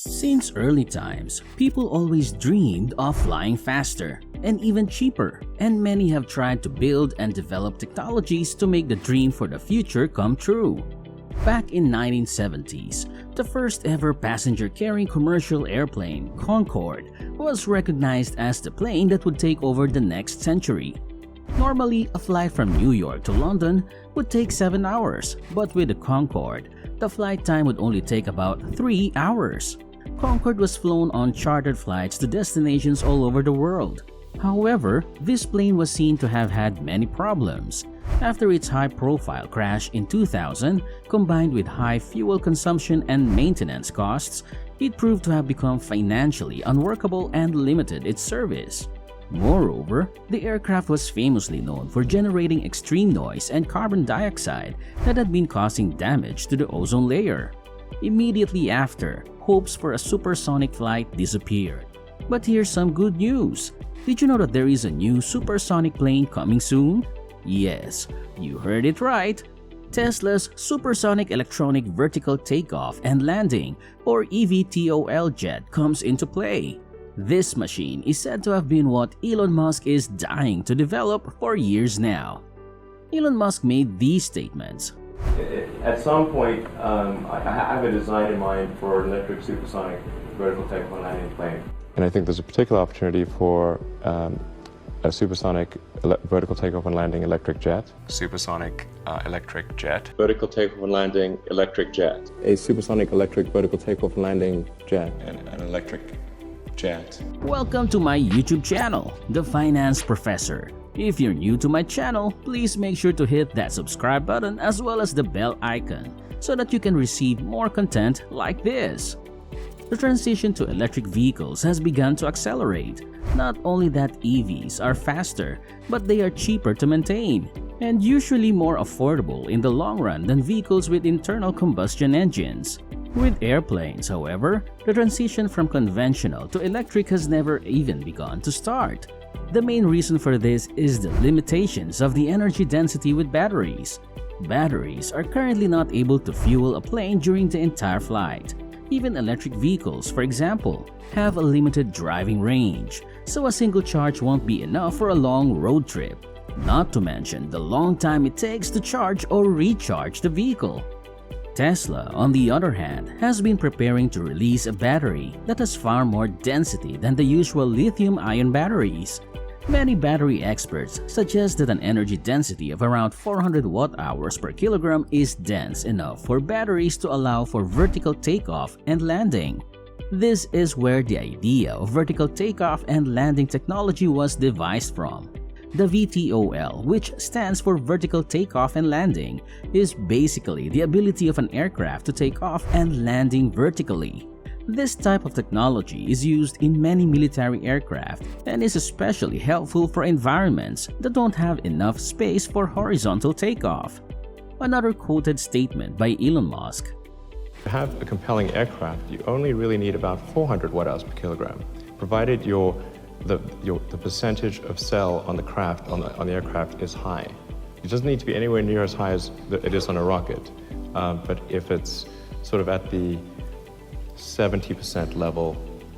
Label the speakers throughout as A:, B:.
A: Since early times, people always dreamed of flying faster and even cheaper, and many have tried to build and develop technologies to make the dream for the future come true. Back in 1970s, the first ever passenger-carrying commercial airplane, Concorde, was recognized as the plane that would take over the next century. Normally, a flight from New York to London would take 7 hours, but with the Concorde, the flight time would only take about 3 hours. Concorde was flown on chartered flights to destinations all over the world. However, this plane was seen to have had many problems. After its high-profile crash in 2000, combined with high fuel consumption and maintenance costs, it proved to have become financially unworkable and limited its service. Moreover, the aircraft was famously known for generating extreme noise and carbon dioxide that had been causing damage to the ozone layer. Immediately after, hopes for a supersonic flight disappeared. But here's some good news. Did you know that there is a new supersonic plane coming soon? Yes, you heard it right. Tesla's Supersonic Electronic Vertical Takeoff and Landing, or eVTOL jet, comes into play. This machine is said to have been what Elon Musk is dying to develop for years now. Elon Musk made these statements.
B: At some point, I have a design in mind for an electric supersonic vertical takeoff and landing plane.
C: And I think there's a particular opportunity for a supersonic vertical takeoff and landing electric jet.
D: Supersonic electric jet.
C: Vertical takeoff and landing electric jet. A supersonic electric vertical takeoff and landing jet.
D: An electric jet.
A: Welcome to my YouTube channel, The Finance Professor. If you're new to my channel, please make sure to hit that subscribe button as well as the bell icon so that you can receive more content like this. The transition to electric vehicles has begun to accelerate. Not only that EVs are faster, but they are cheaper to maintain and usually more affordable in the long run than vehicles with internal combustion engines. With airplanes, however, the transition from conventional to electric has never even begun to start. The main reason for this is the limitations of the energy density with batteries. Batteries are currently not able to fuel a plane during the entire flight. Even electric vehicles, for example, have a limited driving range, so a single charge won't be enough for a long road trip. Not to mention the long time it takes to charge or recharge the vehicle. Tesla, on the other hand, has been preparing to release a battery that has far more density than the usual lithium-ion batteries. Many battery experts suggest that an energy density of around 400 watt-hours per kilogram is dense enough for batteries to allow for vertical takeoff and landing. This is where the idea of vertical takeoff and landing technology was devised from. The VTOL, which stands for Vertical Takeoff and Landing, is basically the ability of an aircraft to take off and landing vertically. This type of technology is used in many military aircraft and is especially helpful for environments that don't have enough space for horizontal takeoff. Another quoted statement by Elon Musk.
C: To have a compelling aircraft, you only really need about 400 watt-hours per kilogram, provided the percentage of cell on the craft, on the aircraft is high. It doesn't need to be anywhere near as high as it is on a rocket, but if it's sort of at the 70% level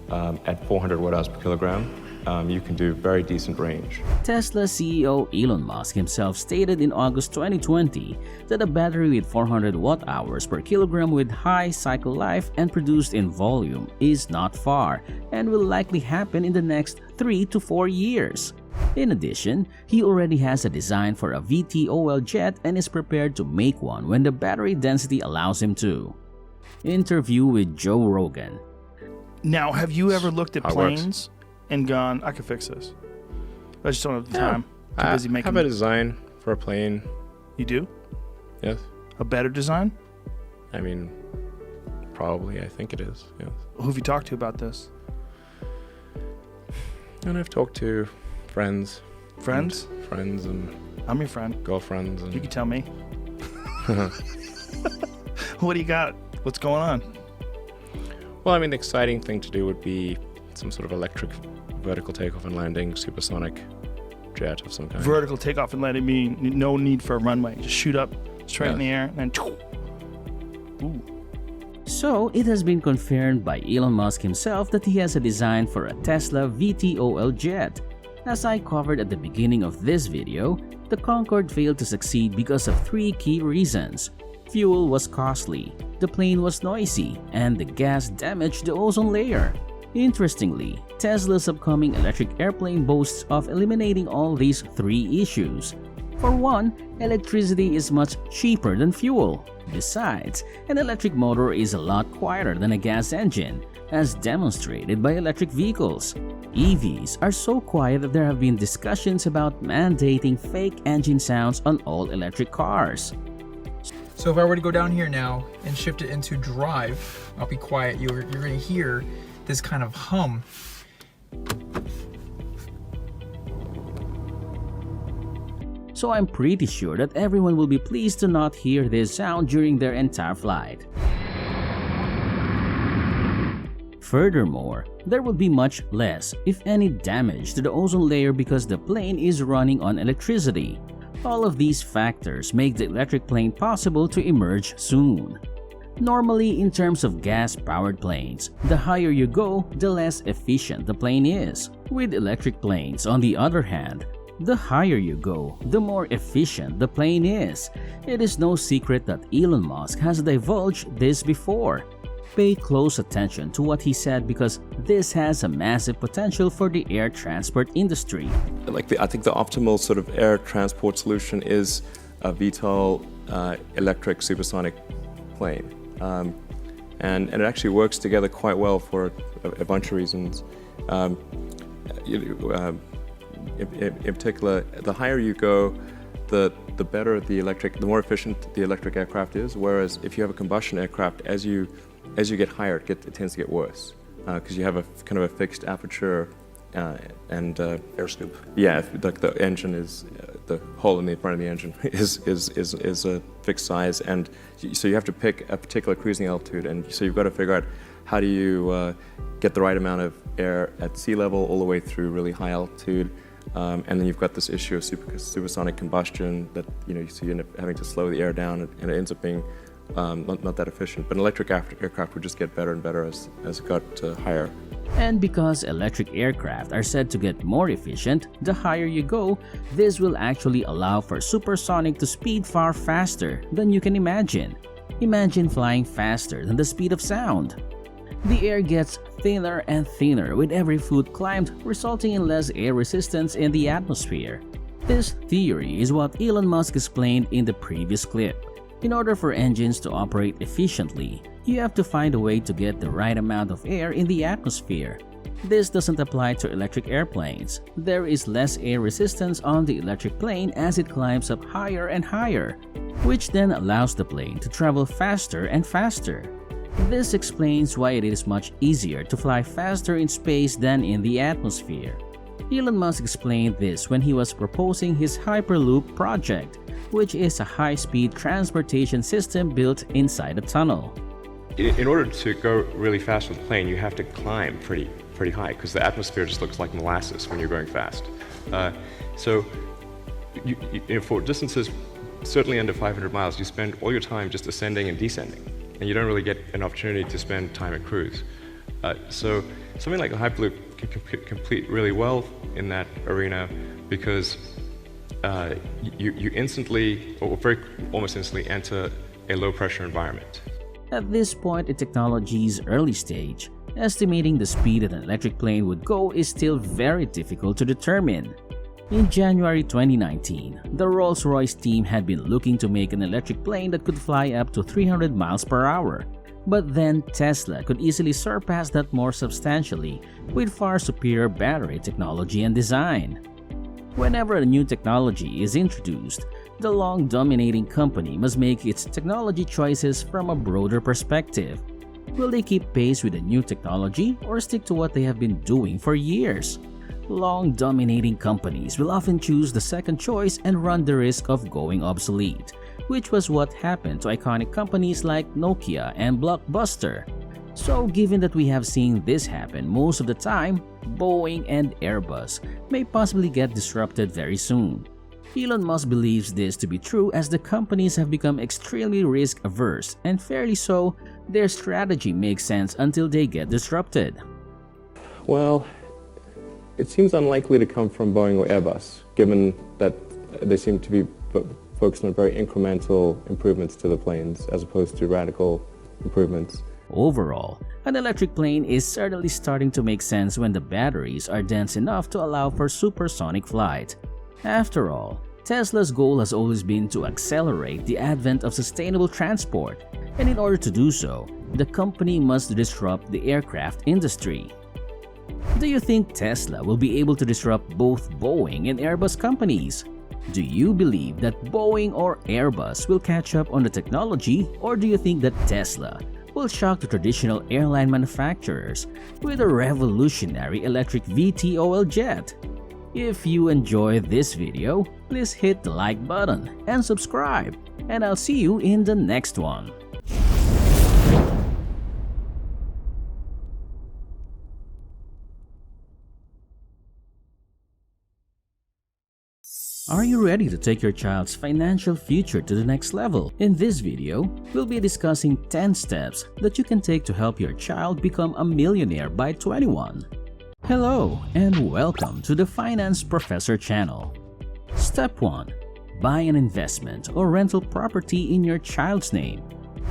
C: at 400 watt-hours per kilogram, you can do very decent range.
A: Tesla CEO Elon Musk himself stated in August 2020 that a battery with 400 watt-hours per kilogram with high cycle life and produced in volume is not far and will likely happen in the next 3 to 4 years. In addition, he already has a design for a VTOL jet and is prepared to make one when the battery density allows him to. Interview with Joe Rogan.
E: Now, have you ever looked at
C: How it works.
E: planes and gone, I could fix this? I just don't have the time. Too busy
C: I
E: making
C: have a design for a plane,
E: You do?
C: yes.
E: A better design?
C: I mean, probably, I think it is, yes.
E: Who have you talked to about this?
C: And I've talked to friends.
E: Friends?
C: Friends and
E: I'm your friend.
C: girlfriends.
E: You
C: And
E: can tell me. What do you got? What's going on?
C: well, I mean, the exciting thing to do would be some sort of electric vertical takeoff and landing supersonic jet of some kind.
E: Vertical takeoff and landing, mean no need for a runway. Just shoot up straight in
C: Yes.
E: the air and then. Ooh.
A: So it has been confirmed by Elon Musk himself that he has a design for a Tesla VTOL jet. As I covered at the beginning of this video, the Concorde failed to succeed because of three key reasons. Fuel was costly, the plane was noisy, and the gas damaged the ozone layer. Interestingly, Tesla's upcoming electric airplane boasts of eliminating all these three issues. For one, electricity is much cheaper than fuel. Besides, an electric motor is a lot quieter than a gas engine, as demonstrated by electric vehicles. EVs are so quiet that there have been discussions about mandating fake engine sounds on all electric cars.
F: So if I were to go down here now and shift it into drive, I'll be quiet, you're going to hear this kind of hum.
A: So I'm pretty sure that everyone will be pleased to not hear this sound during their entire flight. Furthermore, there will be much less, if any, damage to the ozone layer because the plane is running on electricity. All of these factors make the electric plane possible to emerge soon. Normally, in terms of gas-powered planes, the higher you go, the less efficient the plane is. With electric planes, on the other hand, the higher you go, the more efficient the plane is. It is no secret that Elon Musk has divulged this before. Pay close attention to what he said because this has a massive potential for the air transport industry.
C: I think the optimal sort of air transport solution is a VTOL electric supersonic plane. And it actually works together quite well for a bunch of reasons. In particular, the higher you go, the better the more efficient the electric aircraft is. Whereas if you have a combustion aircraft, as you get higher, it tends to get worse because you have a kind of a fixed aperture and air scoop. Yeah, like the engine is the hole in the front of the engine is a fixed size, and so you have to pick a particular cruising altitude, and so you've got to figure out how do you get the right amount of air at sea level all the way through really high altitude. And then you've got this issue of supersonic combustion that so you end up having to slow the air down, and it ends up being not that efficient. But an electric aircraft would just get better and better as it got higher.
A: And because electric aircraft are said to get more efficient, the higher you go, this will actually allow for supersonic to speed far faster than you can imagine. Imagine flying faster than the speed of sound. The air gets thinner and thinner with every foot climbed, resulting in less air resistance in the atmosphere. This theory is what Elon Musk explained in the previous clip. In order for engines to operate efficiently, you have to find a way to get the right amount of air in the atmosphere. This doesn't apply to electric airplanes. There is less air resistance on the electric plane as it climbs up higher and higher, which then allows the plane to travel faster and faster. This explains why it is much easier to fly faster in space than in the atmosphere. Elon Musk explained this when he was proposing his Hyperloop project, which is a high-speed transportation system built inside a tunnel.
C: In order to go really fast with the plane, you have to climb pretty high because the atmosphere just looks like molasses when you're going fast. So for distances certainly under 500 miles, you spend all your time just ascending and descending, and you don't really get an opportunity to spend time at cruise. So something like a Hyperloop can compete really well in that arena because you instantly, or almost instantly, enter a low-pressure environment.
A: At this point in technology's early stage, estimating the speed an electric plane would go is still very difficult to determine. In January 2019, the Rolls-Royce team had been looking to make an electric plane that could fly up to 300 miles per hour. But then Tesla could easily surpass that more substantially with far superior battery technology and design. Whenever a new technology is introduced, the long-dominating company must make its technology choices from a broader perspective. Will they keep pace with the new technology or stick to what they have been doing for years? Long-dominating companies will often choose the second choice and run the risk of going obsolete, which was what happened to iconic companies like Nokia and Blockbuster. So given that we have seen this happen most of the time, Boeing and Airbus may possibly get disrupted very soon. Elon Musk believes this to be true as the companies have become extremely risk-averse, and fairly so. Their strategy makes sense until they get disrupted.
C: Well, it seems unlikely to come from Boeing or Airbus, given that they seem to be focused on very incremental improvements to the planes as opposed to radical improvements.
A: Overall, an electric plane is certainly starting to make sense when the batteries are dense enough to allow for supersonic flight. After all, Tesla's goal has always been to accelerate the advent of sustainable transport, and in order to do so, the company must disrupt the aircraft industry. Do you think Tesla will be able to disrupt both Boeing and Airbus companies? Do you believe that Boeing or Airbus will catch up on the technology, or do you think that Tesla will shock the traditional airline manufacturers with a revolutionary electric VTOL jet? If you enjoyed this video, please hit the like button and subscribe, and I'll see you in the next one. Are you ready to take your child's financial future to the next level? In this video, we'll be discussing 10 steps that you can take to help your child become a millionaire by 21. Hello and welcome to the Finance Professor channel. Step 1. Buy an investment or rental property in your child's name.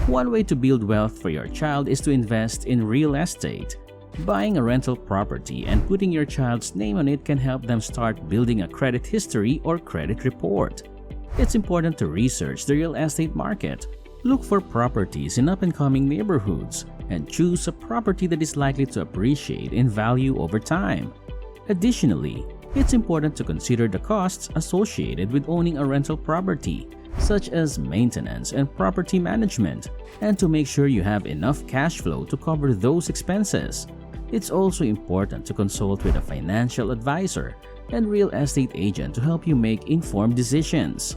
A: One way to build wealth for your child is to invest in real estate. Buying a rental property and putting your child's name on it can help them start building a credit history or credit report. It's important to research the real estate market. Look for properties in up-and-coming neighborhoods and choose a property that is likely to appreciate in value over time. Additionally, it's important to consider the costs associated with owning a rental property, such as maintenance and property management, and to make sure you have enough cash flow to cover those expenses. It's also important to consult with a financial advisor and real estate agent to help you make informed decisions.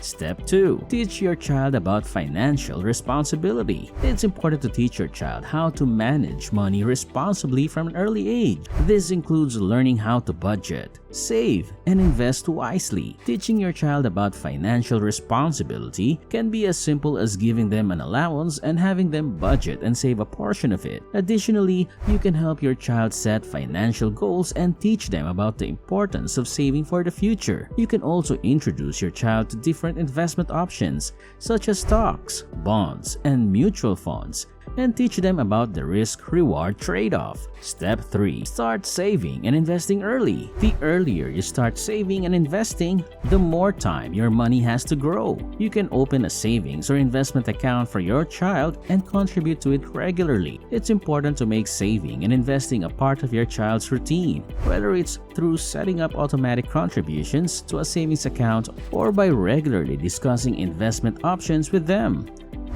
A: Step 2. Teach your child about financial responsibility. It's important to teach your child how to manage money responsibly from an early age. This includes learning how to budget, save, and invest wisely. Teaching your child about financial responsibility can be as simple as giving them an allowance and having them budget and save a portion of it. Additionally, you can help your child set financial goals and teach them about the importance of saving for the future. You can also introduce your child to different investment options such as stocks, bonds, and mutual funds, and teach them about the risk-reward trade-off. Step 3. Start saving and investing early. The earlier you start saving and investing, the more time your money has to grow. You can open a savings or investment account for your child and contribute to it regularly. It's important to make saving and investing a part of your child's routine, whether it's through setting up automatic contributions to a savings account or by regularly discussing investment options with them.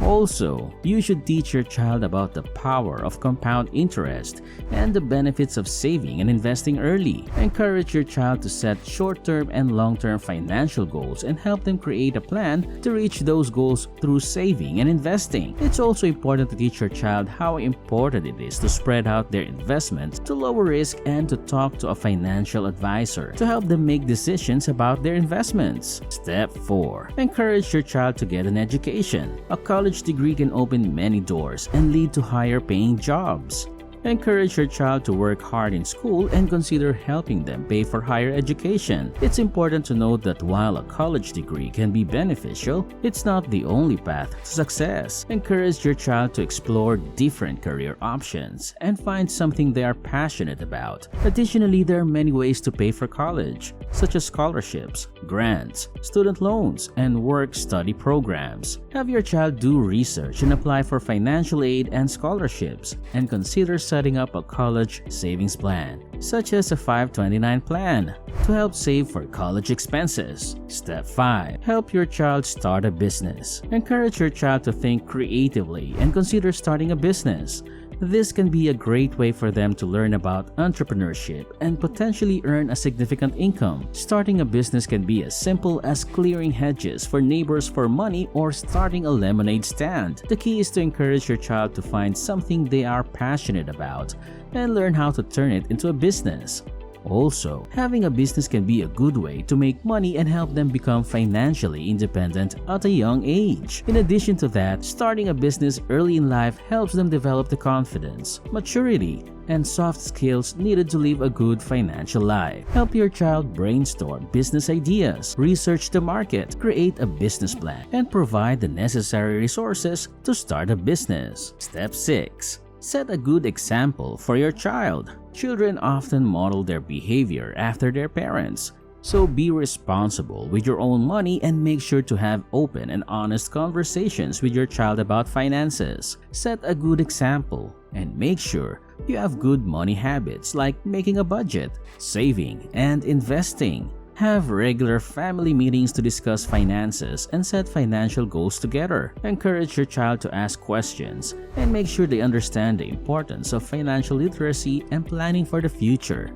A: Also, you should teach your child about the power of compound interest and the benefits of saving and investing early. Encourage your child to set short-term and long-term financial goals and help them create a plan to reach those goals through saving and investing. It's also important to teach your child how important it is to spread out their investments to lower risk and to talk to a financial advisor to help them make decisions about their investments. Step 4. Encourage your child to get an education. A college degree can open many doors and lead to higher paying jobs. Encourage your child to work hard in school and consider helping them pay for higher education. It's important to note that while a college degree can be beneficial, it's not the only path to success. Encourage your child to explore different career options and find something they are passionate about. Additionally, there are many ways to pay for college, such as scholarships, grants, student loans, and work-study programs. Have your child do research and apply for financial aid and scholarships, and consider setting up a college savings plan, such as a 529 plan, to help save for college expenses. Step 5. Help your child start a business. Encourage your child to think creatively and consider starting a business. This can be a great way for them to learn about entrepreneurship and potentially earn a significant income. Starting a business can be as simple as clearing hedges for neighbors for money or starting a lemonade stand. The key is to encourage your child to find something they are passionate about and learn how to turn it into a business. Also, having a business can be a good way to make money and help them become financially independent at a young age. In addition to that, starting a business early in life helps them develop the confidence, maturity, and soft skills needed to live a good financial life. Help your child brainstorm business ideas, research the market, create a business plan, and provide the necessary resources to start a business. Step 6. Set a good example for your child. Children often model their behavior after their parents. So be responsible with your own money and make sure to have open and honest conversations with your child about finances. Set a good example and make sure you have good money habits like making a budget, saving, and investing. Have regular family meetings to discuss finances and set financial goals together. Encourage your child to ask questions and make sure they understand the importance of financial literacy and planning for the future.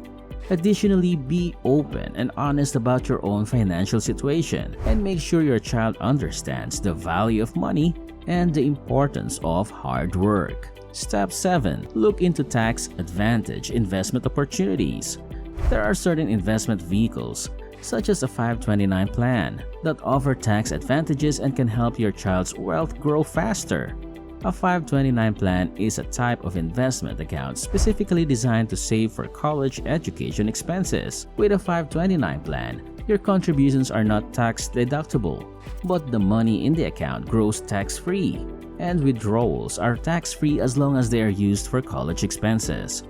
A: Additionally, be open and honest about your own financial situation and make sure your child understands the value of money and the importance of hard work. Step 7. Look into tax advantage investment opportunities. There are certain investment vehicles, such as a 529 plan, that offer tax advantages and can help your child's wealth grow faster. A 529 plan is a type of investment account specifically designed to save for college education expenses. With a 529 plan, your contributions are not tax deductible, but the money in the account grows tax-free, and withdrawals are tax-free as long as they are used for college expenses.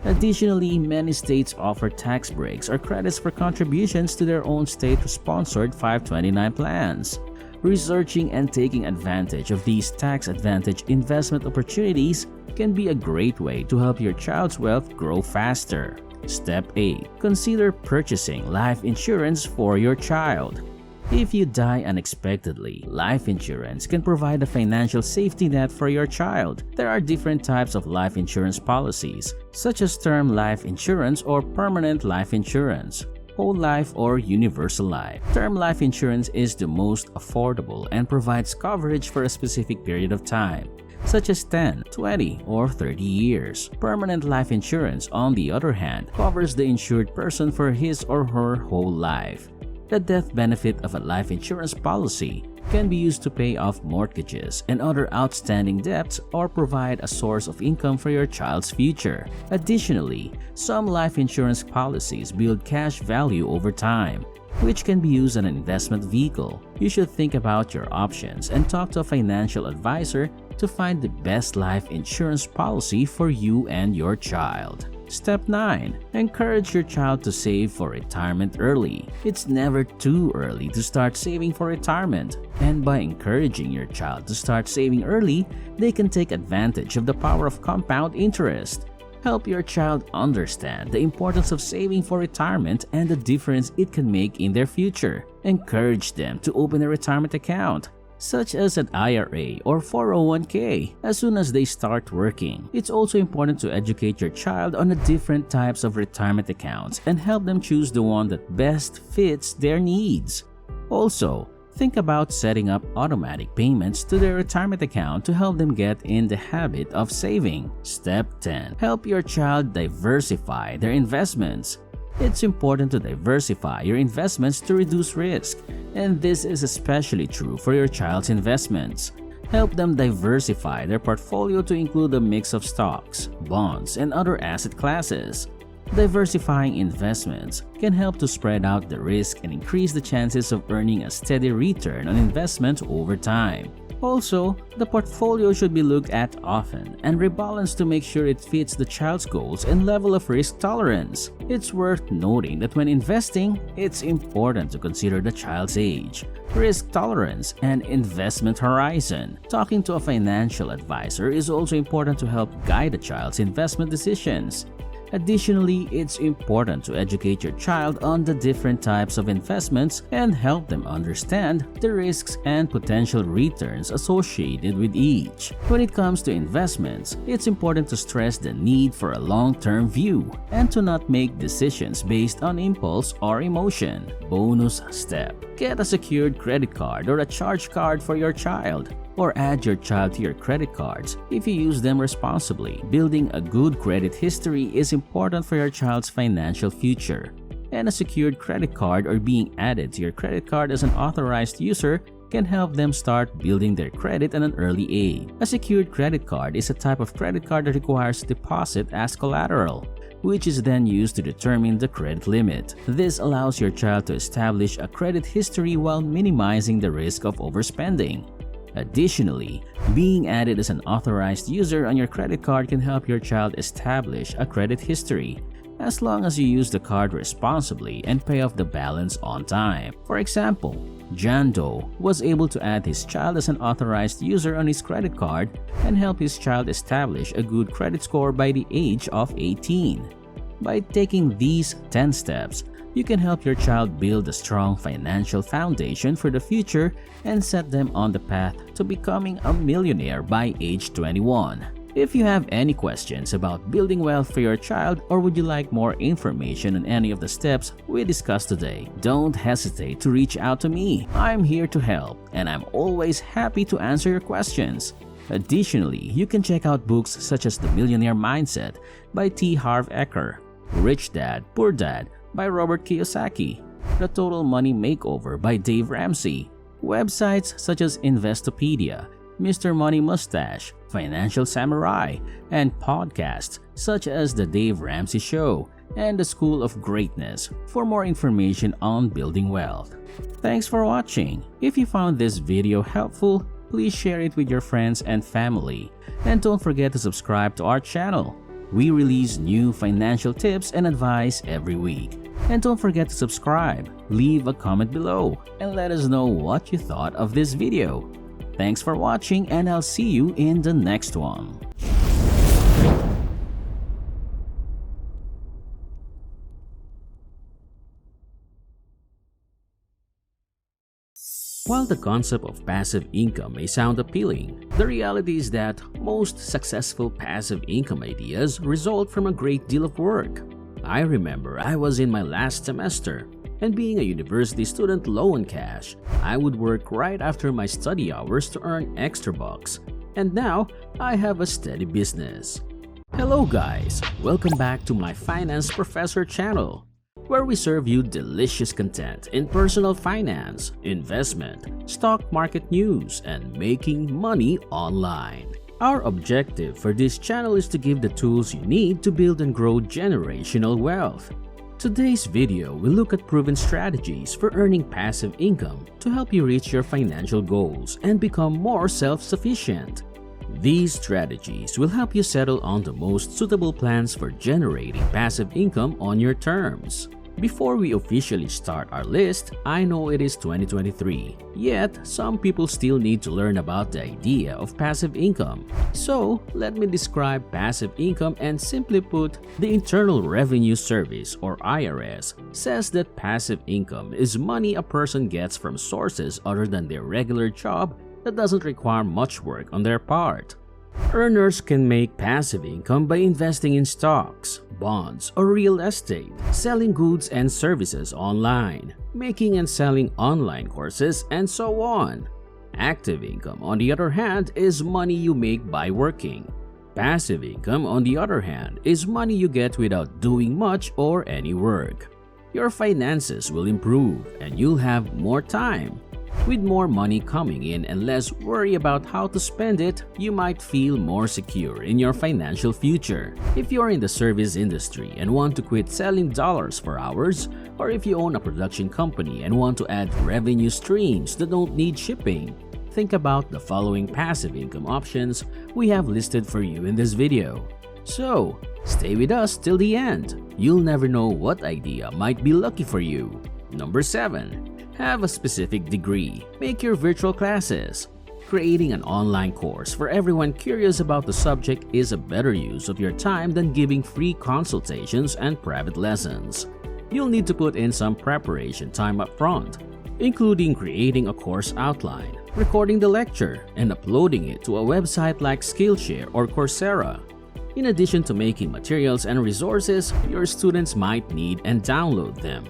A: Additionally, many states offer tax breaks or credits for contributions to their own state-sponsored 529 plans. Researching and taking advantage of these tax advantage investment opportunities can be a great way to help your child's wealth grow faster. Step 8. Consider purchasing life insurance for your child. If you die unexpectedly, life insurance can provide a financial safety net for your child. There are different types of life insurance policies, such as term life insurance or permanent life insurance, whole life or universal life. Term life insurance is the most affordable and provides coverage for a specific period of time, such as 10, 20, or 30 years. Permanent life insurance, on the other hand, covers the insured person for his or her whole life. The death benefit of a life insurance policy can be used to pay off mortgages and other outstanding debts or provide a source of income for your child's future. Additionally, some life insurance policies build cash value over time, which can be used as an investment vehicle. You should think about your options and talk to a financial advisor to find the best life insurance policy for you and your child. Step 9. Encourage your child to save for retirement early. It's never too early to start saving for retirement, and by encouraging your child to start saving early, they can take advantage of the power of compound interest. Help your child understand the importance of saving for retirement and the difference it can make in their future. Encourage them to open a retirement account, such as an IRA or 401k, as soon as they start working. It's also important to educate your child on the different types of retirement accounts and help them choose the one that best fits their needs. Also, think about setting up automatic payments to their retirement account to help them get in the habit of saving. Step 10. Help your child diversify their investments. It's important to diversify your investments to reduce risk, and this is especially true for your child's investments. Help them diversify their portfolio to include a mix of stocks, bonds, and other asset classes. Diversifying investments can help to spread out the risk and increase the chances of earning a steady return on investment over time. Also, the portfolio should be looked at often and rebalanced to make sure it fits the child's goals and level of risk tolerance. It's worth noting that when investing, it's important to consider the child's age, risk tolerance, and investment horizon. Talking to a financial advisor is also important to help guide a child's investment decisions. Additionally, it's important to educate your child on the different types of investments and help them understand the risks and potential returns associated with each. When it comes to investments, it's important to stress the need for a long-term view and to not make decisions based on impulse or emotion. Bonus step: get a secured credit card or a charge card for your child. or add your child to your credit cards if you use them responsibly. Building a good credit history is important for your child's financial future, and a secured credit card or being added to your credit card as an authorized user can help them start building their credit at an early age. A secured credit card is a type of credit card that requires deposit as collateral, which is then used to determine the credit limit. This allows your child to establish a credit history while minimizing the risk of overspending. Additionally, being added as an authorized user on your credit card can help your child establish a credit history, as long as you use the card responsibly and pay off the balance on time. For example, John Doe was able to add his child as an authorized user on his credit card and help his child establish a good credit score by the age of 18. By taking these 10 steps, you can help your child build a strong financial foundation for the future and set them on the path to becoming a millionaire by age 21. If you have any questions about building wealth for your child, or would you like more information on any of the steps we discussed today, don't hesitate to reach out to me. I'm here to help, and I'm always happy to answer your questions. Additionally, you can check out books such as The Millionaire Mindset by T. Harv Eker, Rich Dad, Poor Dad by Robert Kiyosaki, The Total Money Makeover by Dave Ramsey, websites such as Investopedia, Mr. Money Mustache, Financial Samurai, and podcasts such as The Dave Ramsey Show and The School of Greatness for more information on building wealth. Thanks for watching. If you found this video helpful, please share it with your friends and family. And don't forget to subscribe to our channel. We release new financial tips and advice every week. And don't forget to subscribe, leave a comment below, and let us know what you thought of this video. Thanks for watching, and I'll see you in the next one. While the concept of passive income may sound appealing, the reality is that most successful passive income ideas result from a great deal of work. I remember I was in my last semester, and being a university student low on cash, I would work right after my study hours to earn extra bucks. And now, I have a steady business. Hello guys! Welcome back to my Finance Professor channel, where we serve you delicious content in personal finance, investment, stock market news, and making money online. Our objective for this channel is to give the tools you need to build and grow generational wealth. Today's video will look at proven strategies for earning passive income to help you reach your financial goals and become more self-sufficient. These strategies will help you settle on the most suitable plans for generating passive income on your terms. Before we officially start our list, I know it is 2023, yet some people still need to learn about the idea of passive income. So, let me describe passive income, and simply put, the Internal Revenue Service or IRS says that passive income is money a person gets from sources other than their regular job that doesn't require much work on their part. Earners can make passive income by investing in stocks, bonds, or real estate, selling goods and services online, making and selling online courses, and so on. Active income, on the other hand, is money you make by working. Passive income, on the other hand, is money you get without doing much or any work. Your finances will improve and you'll have more time. With more money coming in and less worry about how to spend it, you might feel more secure in your financial future. If you're in the service industry and want to quit selling dollars for hours, or if you own a production company and want to add revenue streams that don't need shipping, think about the following passive income options we have listed for you in this video. So, stay with us till the end. You'll never know what idea might be lucky for you. Number 7. Have a specific degree. Make your virtual classes. Creating an online course for everyone curious about the subject is a better use of your time than giving free consultations and private lessons. You'll need to put in some preparation time up front, including creating a course outline, recording the lecture, and uploading it to a website like Skillshare or Coursera. In addition to making materials and resources your students might need and download them.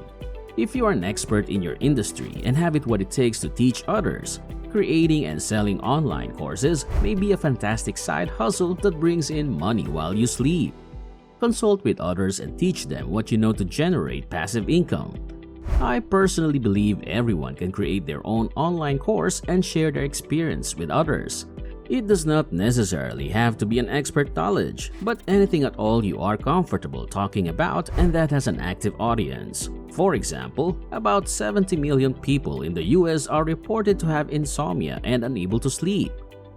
A: If you are an expert in your industry and have it what it takes to teach others, Creating and selling online courses may be a fantastic side hustle that brings in money while you sleep. Consult with others and teach them what you know to generate passive income. I personally believe everyone can create their own online course and share their experience with others. It does not necessarily have to be an expert knowledge, but anything at all you are comfortable talking about and that has an active audience. For example, about 70 million people in the US are reported to have insomnia and unable to sleep.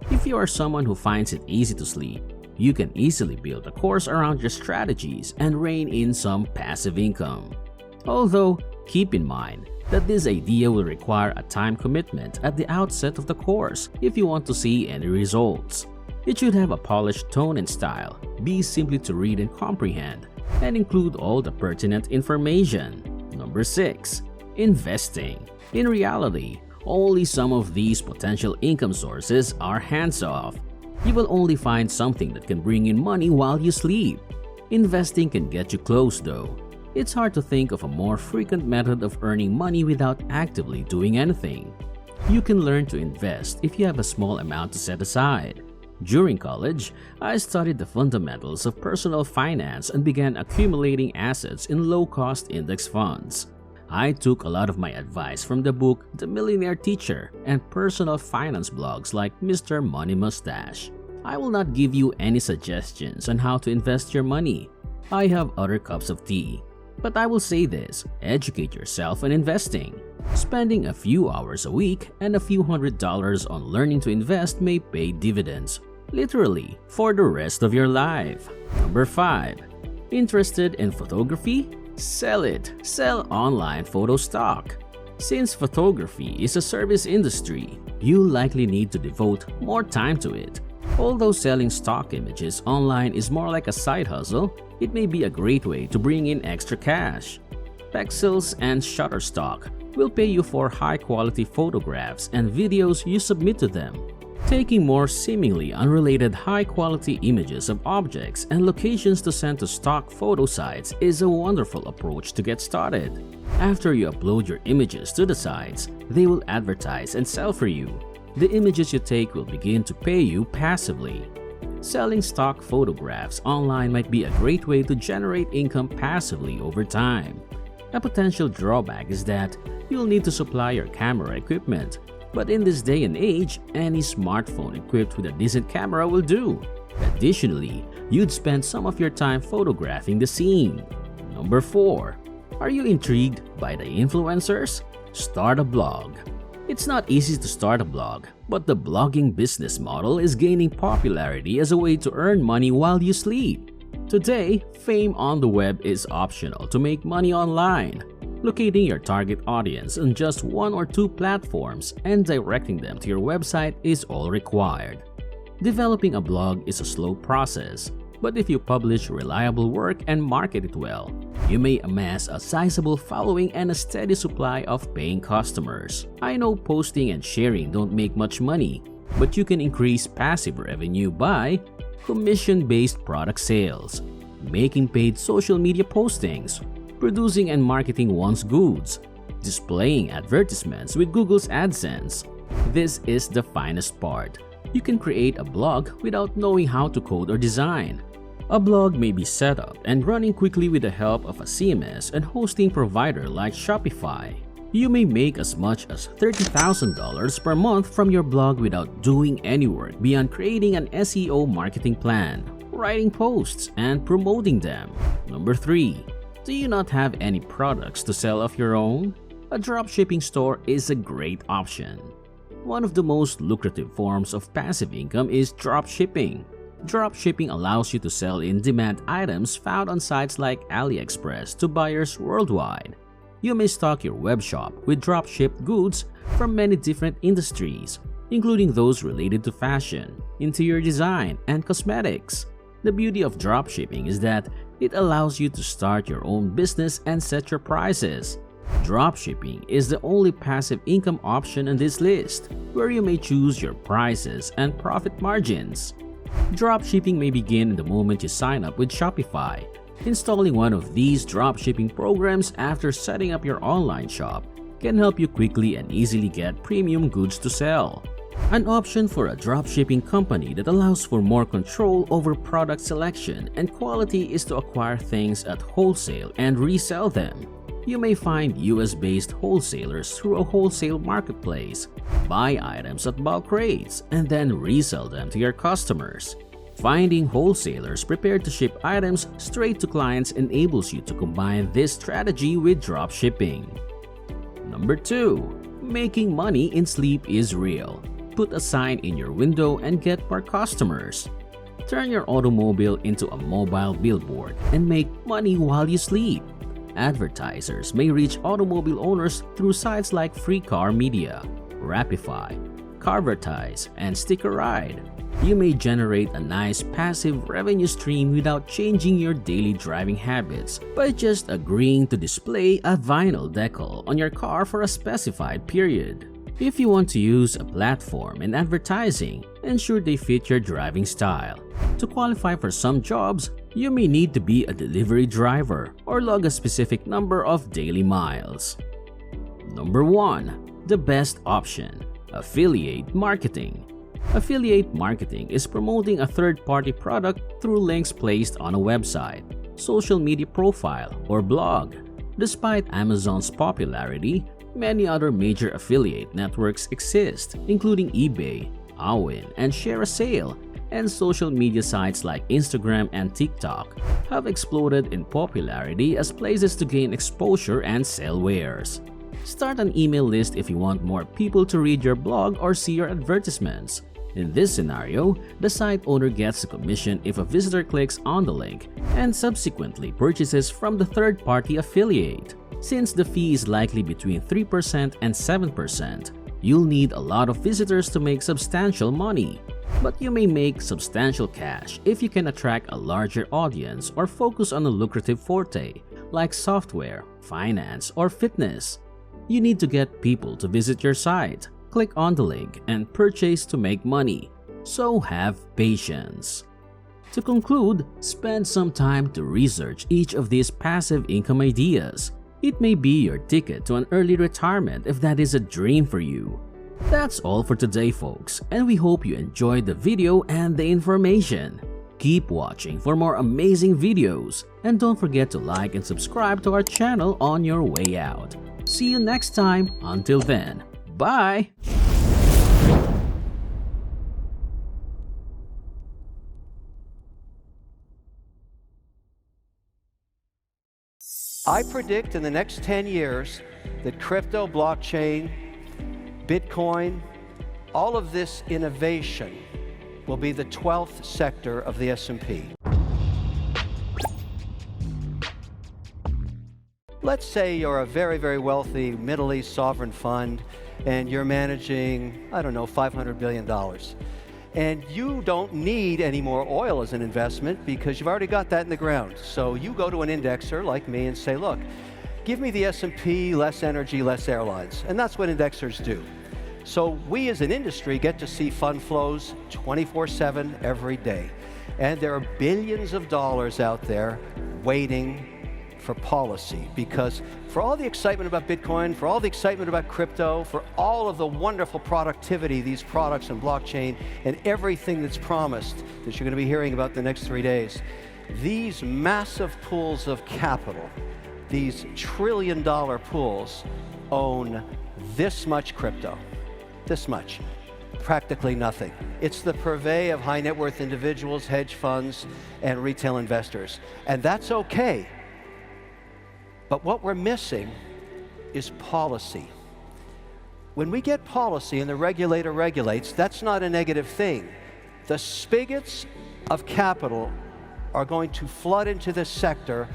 A: If you are someone who finds it easy to sleep, you can easily build a course around your strategies and rein in some passive income. Although, keep in mind that this idea will require a time commitment at the outset of the course if you want to see any results. It should have a polished tone and style, be simply to read and comprehend, and include all the pertinent information. Number 6. Investing. In reality, only some of these potential income sources are hands-off. You will only find something that can bring in money while you sleep. Investing can get you close though. It's hard to think of a more frequent method of earning money without actively doing anything. You can learn to invest if you have a small amount to set aside. During college, I studied the fundamentals of personal finance and began accumulating assets in low-cost index funds. I took a lot of my advice from the book The Millionaire Teacher and personal finance blogs like Mr. Money Mustache. I will not give you any suggestions on how to invest your money. I have other cups of tea. But I will say this, educate yourself on investing. Spending a few hours a week and a few $100s on learning to invest may pay dividends, literally, for the rest of your life. Number 5. Interested in photography? Sell it. Sell online photo stock. Since photography is a service industry, you likely need to devote more time to it. Although selling stock images online is more like a side hustle, it may be a great way to bring in extra cash. Pexels and Shutterstock will pay you for high-quality photographs and videos you submit to them. Taking more seemingly unrelated high-quality images of objects and locations to send to stock photo sites is a wonderful approach to get started. After you upload your images to the sites, they will advertise and sell for you. The images you take will begin to pay you passively. Selling stock photographs online might be a great way to generate income passively over time. A potential drawback is that you'll need to supply your camera equipment, but in this day and age, any smartphone equipped with a decent camera will do. Additionally, you'd spend some of your time photographing the scene. Number 4. Are you intrigued by the influencers? Start a blog. It's not easy to start a blog, but the blogging business model is gaining popularity as a way to earn money while you sleep. Today, fame on the web is optional to make money online. Locating your target audience on just 1 or 2 platforms and directing them to your website is all required. Developing a blog is a slow process, but if you publish reliable work and market it well, you may amass a sizable following and a steady supply of paying customers. I know posting and sharing don't make much money, but you can increase passive revenue by commission-based product sales, making paid social media postings, producing and marketing one's goods, displaying advertisements with Google's AdSense. This is the finest part. You can create a blog without knowing how to code or design. A blog may be set up and running quickly with the help of a CMS and hosting provider like Shopify. You may make as much as $30,000 per month from your blog without doing any work beyond creating an SEO marketing plan, writing posts, and promoting them. Number 3. Do you not have any products to sell of your own? A dropshipping store is a great option. One of the most lucrative forms of passive income is dropshipping. Dropshipping allows you to sell in-demand items found on sites like AliExpress to buyers worldwide. You may stock your web shop with dropshipped goods from many different industries, including those related to fashion, interior design, and cosmetics. The beauty of dropshipping is that it allows you to start your own business and set your prices. Dropshipping is the only passive income option on this list, where you may choose your prices and profit margins. Dropshipping may begin the moment you sign up with Shopify. Installing one of these dropshipping programs after setting up your online shop can help you quickly and easily get premium goods to sell. An option for a dropshipping company that allows for more control over product selection and quality is to acquire things at wholesale and resell them. You may find US-based wholesalers through a wholesale marketplace, buy items at bulk rates, and then resell them to your customers. Finding wholesalers prepared to ship items straight to clients enables you to combine this strategy with dropshipping. Number 2. Making money in sleep is real. Put a sign in your window and get more customers. Turn your automobile into a mobile billboard and make money while you sleep. Advertisers may reach automobile owners through sites like Free Car Media, Rapify, Carvertise, and Sticker Ride. You may generate a nice passive revenue stream without changing your daily driving habits by just agreeing to display a vinyl decal on your car for a specified period. If you want to use a platform in advertising, ensure they fit your driving style. To qualify for some jobs, you may need to be a delivery driver or log a specific number of daily miles. Number 1. The best option: affiliate marketing. Affiliate marketing is promoting a third-party product through links placed on a website, social media profile, or blog. Despite Amazon's popularity, many other major affiliate networks exist, including eBay, Awin, and Share a Sale, and social media sites like Instagram and TikTok have exploded in popularity as places to gain exposure and sell wares. Start an email list if you want more people to read your blog or see your advertisements. In this scenario, the site owner gets a commission if a visitor clicks on the link and subsequently purchases from the third-party affiliate. Since the fee is likely between 3% and 7%, you'll need a lot of visitors to make substantial money. But you may make substantial cash if you can attract a larger audience or focus on a lucrative forte like software, finance, or fitness. You need to get people to visit your site, click on the link, and purchase to make money. So have patience. To conclude, spend some time to research each of these passive income ideas. It may be your ticket to an early retirement if that is a dream for you. That's all for today, folks, and we hope you enjoyed the video and the information. Keep watching for more amazing videos, and don't forget to like and subscribe to our channel on your way out. See you next time. Until then, bye!
G: I predict in the next 10 years that crypto, blockchain, Bitcoin, all of this innovation will be the 12th sector of the S&P. Let's say you're a very, very wealthy Middle East sovereign fund and you're managing, I don't know, $500 billion. And you don't need any more oil as an investment because you've already got that in the ground. So you go to an indexer like me and say, look, give me the S&P, less energy, less airlines. And that's what indexers do. So we as an industry get to see fund flows 24/7 every day. And there are billions of dollars out there waiting for policy, because for all the excitement about Bitcoin, for all the excitement about crypto, for all of the wonderful productivity, these products and blockchain, and everything that's promised that you're going to be hearing about the next 3 days, these massive pools of capital, these trillion-dollar pools, own this much crypto, this much, practically nothing. It's the purvey of high net worth individuals, hedge funds, and retail investors, and that's okay. But what we're missing is policy. When we get policy and the regulator regulates, that's not a negative thing. The spigots of capital are going to flood into this sector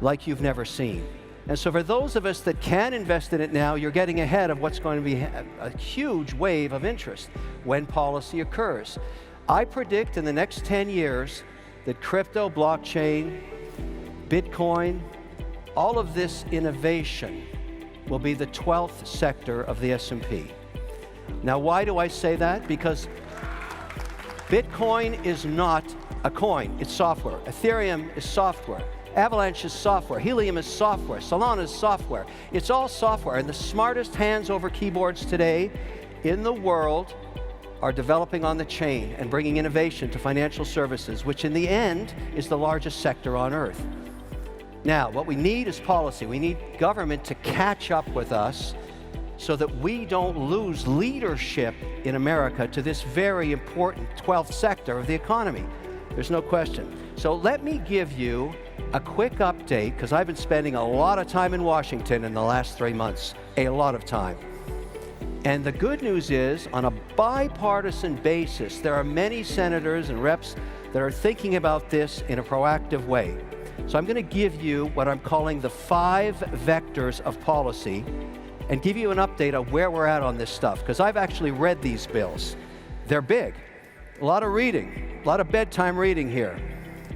G: like you've never seen. And so for those of us that can invest in it now, you're getting ahead of what's going to be a huge wave of interest when policy occurs. I predict in the next 10 years that crypto, blockchain, Bitcoin, all of this innovation will be the 12th sector of the S&P. Now, why do I say that? Because Bitcoin is not a coin, it's software. Ethereum is software. Avalanche is software. Helium is software. Solana is software. It's all software. And the smartest hands over keyboards today in the world are developing on the chain and bringing innovation to financial services, which in the end is the largest sector on earth. Now, what we need is policy. We need government to catch up with us so that we don't lose leadership in America to this very important 12th sector of the economy. There's no question. So let me give you a quick update, because I've been spending a lot of time in Washington in the last 3 months, a lot of time. And the good news is, on a bipartisan basis, there are many senators and reps that are thinking about this in a proactive way. So I'm going to give you what I'm calling the 5 vectors of policy and give you an update on where we're at on this stuff, because I've actually read these bills. They're big, a lot of reading, a lot of bedtime reading here,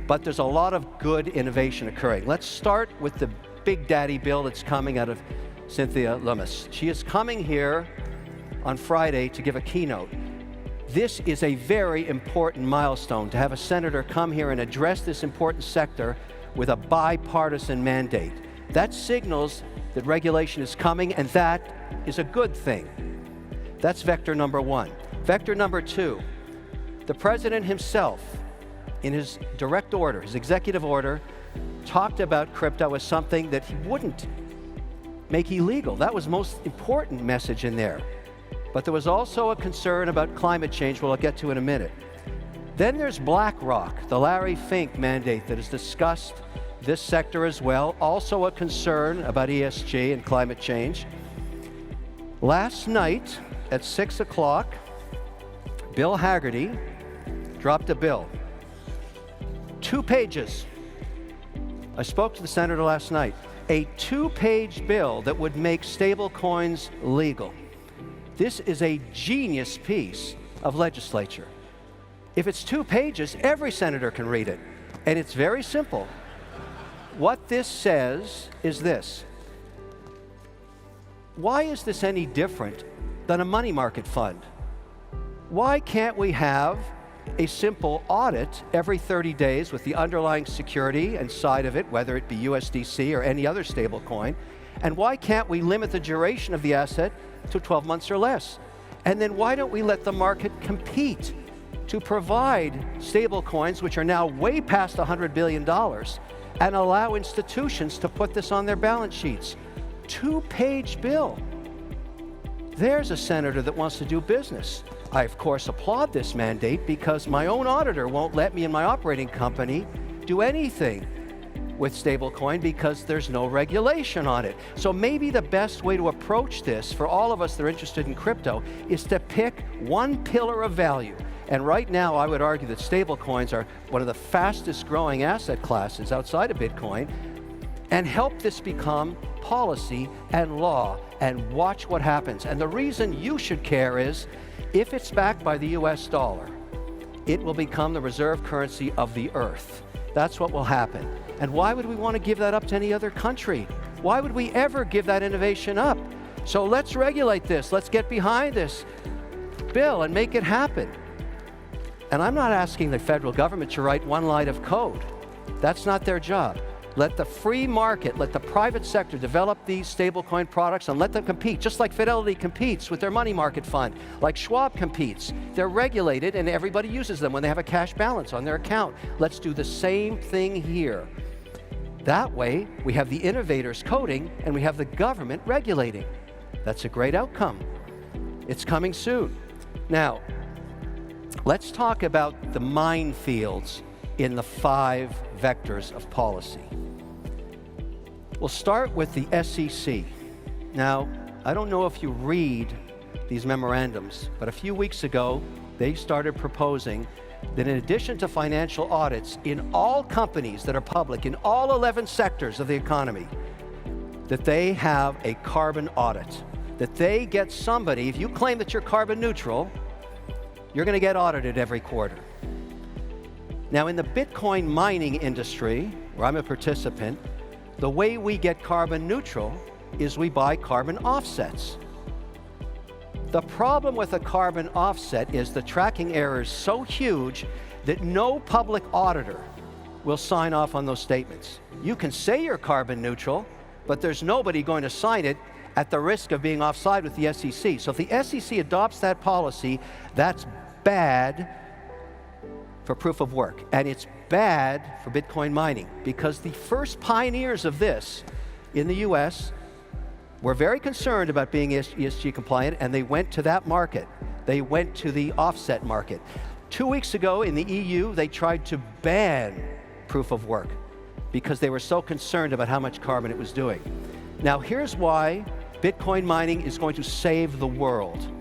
G: but there's a lot of good innovation occurring. Let's start with the big daddy bill that's coming out of Cynthia Lummis. She is coming here on Friday to give a keynote. This is a very important milestone to have a senator come here and address this important sector with a bipartisan mandate. That signals that regulation is coming, and that is a good thing. That's vector number 1. Vector number 2, the president himself, in his direct order, his executive order, talked about crypto as something that he wouldn't make illegal. That was the most important message in there. But there was also a concern about climate change, which I'll get to in a minute. Then there's BlackRock, the Larry Fink mandate that has discussed this sector as well, also a concern about ESG and climate change. Last night at 6 o'clock, Bill Haggerty dropped a bill. 2 pages. I spoke to the senator last night. A 2-page bill that would make stable coins legal. This is a genius piece of legislature. If it's 2 pages, every senator can read it. And it's very simple. What this says is this. Why is this any different than a money market fund? Why can't we have a simple audit every 30 days with the underlying security and side of it, whether it be USDC or any other stable coin? And why can't we limit the duration of the asset to 12 months or less? And then why don't we let the market compete to provide stable coins, which are now way past $100 billion, and allow institutions to put this on their balance sheets? 2-page bill. There's a senator that wants to do business. I, of course, applaud this mandate because my own auditor won't let me and my operating company do anything with stablecoin because there's no regulation on it. So maybe the best way to approach this for all of us that are interested in crypto is to pick one pillar of value. And right now, I would argue that stablecoins are one of the fastest growing asset classes outside of Bitcoin, and help this become policy and law, and watch what happens. And the reason you should care is, if it's backed by the US dollar, it will become the reserve currency of the earth. That's what will happen. And why would we want to give that up to any other country? Why would we ever give that innovation up? So let's regulate this. Let's get behind this bill and make it happen. And I'm not asking the federal government to write one line of code. That's not their job. Let the free market, let the private sector develop these stablecoin products and let them compete, just like Fidelity competes with their money market fund, like Schwab competes. They're regulated and everybody uses them when they have a cash balance on their account. Let's do the same thing here. That way, we have the innovators coding and we have the government regulating. That's a great outcome. It's coming soon. Now, let's talk about the minefields in the 5 vectors of policy. We'll start with the SEC. Now, I don't know if you read these memorandums, but a few weeks ago, they started proposing that in addition to financial audits in all companies that are public, in all 11 sectors of the economy, that they have a carbon audit, that they get somebody, if you claim that you're carbon neutral, you're going to get audited every quarter. Now, in the Bitcoin mining industry, where I'm a participant, the way we get carbon neutral is we buy carbon offsets. The problem with a carbon offset is the tracking error is so huge that no public auditor will sign off on those statements. You can say you're carbon neutral, but there's nobody going to sign it at the risk of being offside with the SEC. So if the SEC adopts that policy, that's bad for proof of work. And it's bad for Bitcoin mining, because the first pioneers of this in the US were very concerned about being ESG compliant, and they went to that market. They went to the offset market. 2 weeks ago in the EU, they tried to ban proof of work because they were so concerned about how much carbon it was doing. Now here's why Bitcoin mining is going to save the world.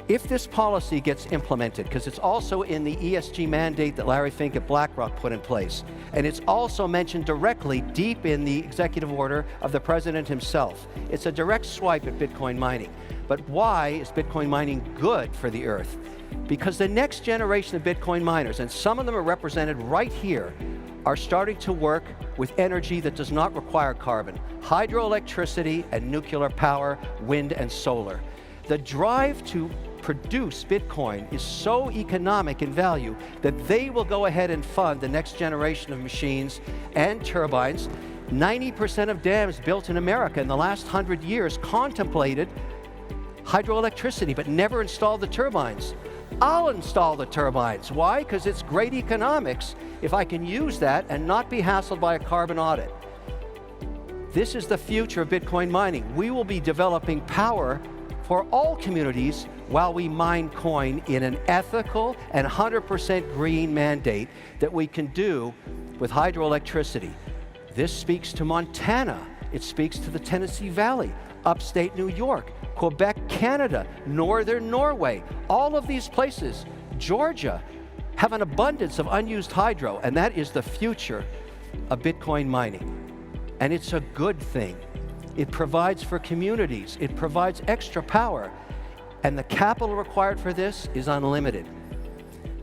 G: If this policy gets implemented, because it's also in the ESG mandate that Larry Fink at BlackRock put in place, and it's also mentioned directly deep in the executive order of the president himself. It's a direct swipe at Bitcoin mining. But why is Bitcoin mining good for the earth? Because the next generation of Bitcoin miners, and some of them are represented right here, are starting to work with energy that does not require carbon. Hydroelectricity and nuclear power, wind and solar. The drive to produce Bitcoin is so economic in value that they will go ahead and fund the next generation of machines and turbines. 90% of dams built in America in the last 100 years contemplated hydroelectricity, but never installed the turbines. I'll install the turbines. Why? Because it's great economics if I can use that and not be hassled by a carbon audit. This is the future of Bitcoin mining. We will be developing power for all communities while we mine coin in an ethical and 100% green mandate that we can do with hydroelectricity. This speaks to Montana. It speaks to the Tennessee Valley, upstate New York, Quebec, Canada, northern Norway. All of these places, Georgia, have an abundance of unused hydro, and that is the future of Bitcoin mining. And it's a good thing. It provides for communities. It provides extra power. And the capital required for this is unlimited.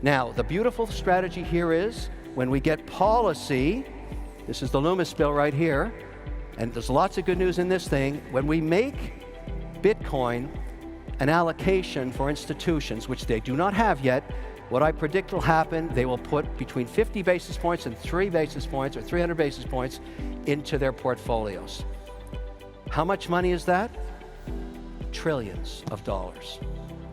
G: Now, the beautiful strategy here is when we get policy, this is the Loomis bill right here, and there's lots of good news in this thing. When we make Bitcoin an allocation for institutions, which they do not have yet, what I predict will happen, they will put between 50 basis points and 3 basis points or 300 basis points into their portfolios. How much money is that? Trillions of dollars.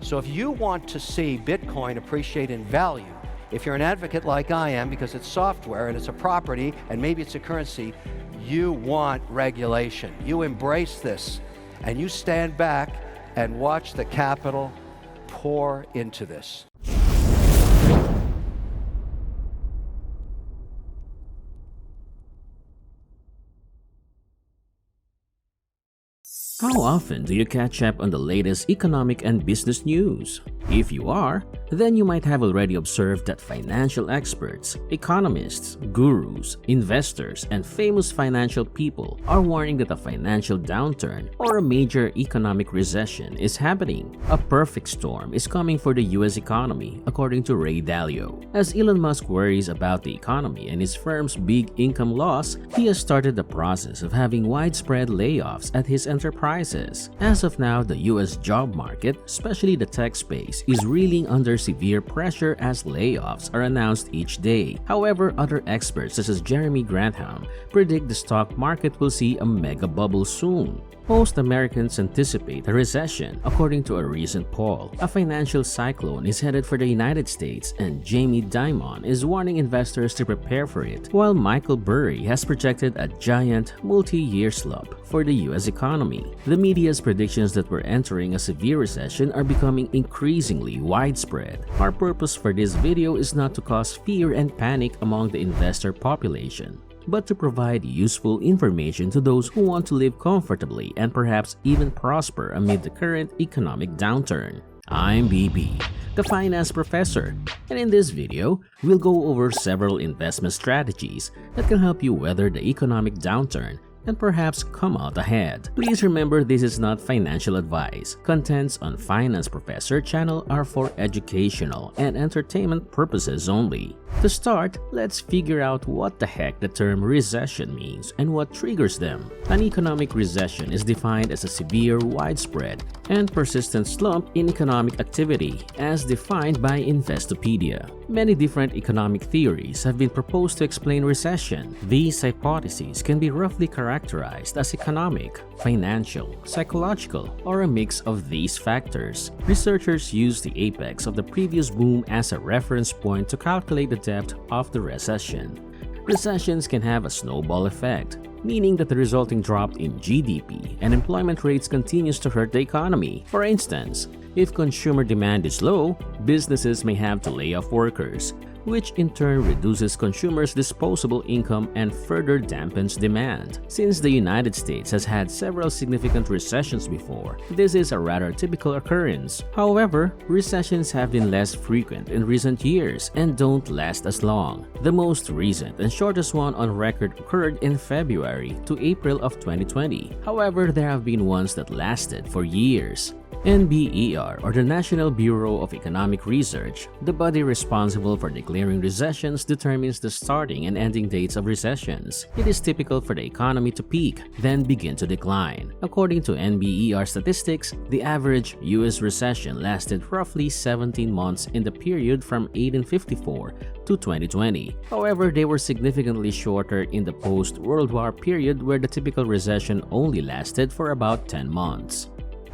G: So if you want to see Bitcoin appreciate in value, if you're an advocate like I am, because it's software and it's a property and maybe it's a currency, you want regulation. You embrace this and you stand back and watch the capital pour into this.
A: How often do you catch up on the latest economic and business news? If you are, then you might have already observed that financial experts, economists, gurus, investors, and famous financial people are warning that a financial downturn or a major economic recession is happening. A perfect storm is coming for the US economy, according to Ray Dalio. As Elon Musk worries about the economy and his firm's big income loss, he has started the process of having widespread layoffs at his enterprises. As of now, the US job market, especially the tech space, is reeling under severe pressure as layoffs are announced each day. However, other experts such as Jeremy Grantham predict the stock market will see a mega bubble soon. Most Americans anticipate a recession, according to a recent poll. A financial cyclone is headed for the United States, and Jamie Dimon is warning investors to prepare for it, while Michael Burry has projected a giant multi-year slump for the US economy. The media's predictions that we're entering a severe recession are becoming increasingly widespread. Our purpose for this video is not to cause fear and panic among the investor population, but to provide useful information to those who want to live comfortably and perhaps even prosper amid the current economic downturn. I'm BB, the finance professor, and in this video, we'll go over several investment strategies that can help you weather the economic downturn and perhaps come out ahead. Please remember, this is not financial advice. Contents on Finance Professor channel are for educational and entertainment purposes only. To start, let's figure out what the heck the term recession means and what triggers them. An economic recession is defined as a severe, widespread, and persistent slump in economic activity, as defined by Investopedia. Many different economic theories have been proposed to explain recession. These hypotheses can be roughly characterized as economic, financial, psychological, or a mix of these factors. Researchers use the apex of the previous boom as a reference point to calculate the depth of the recession. Recessions can have a snowball effect, meaning that the resulting drop in GDP and employment rates continues to hurt the economy. For instance, if consumer demand is low, businesses may have to lay off workers, which in turn reduces consumers' disposable income and further dampens demand. Since the United States has had several significant recessions before, this is a rather typical occurrence. However, recessions have been less frequent in recent years and don't last as long. The most recent and shortest one on record occurred in February to April of 2020. However, there have been ones that lasted for years. NBER, or the National Bureau of Economic Research, the body responsible for declaring recessions, determines the starting and ending dates of recessions. It is typical for the economy to peak, then begin to decline. According to NBER statistics, the average U.S. recession lasted roughly 17 months in the period from 1854 to 2020. However, they were significantly shorter in the post-World War period, where the typical recession only lasted for about 10 months.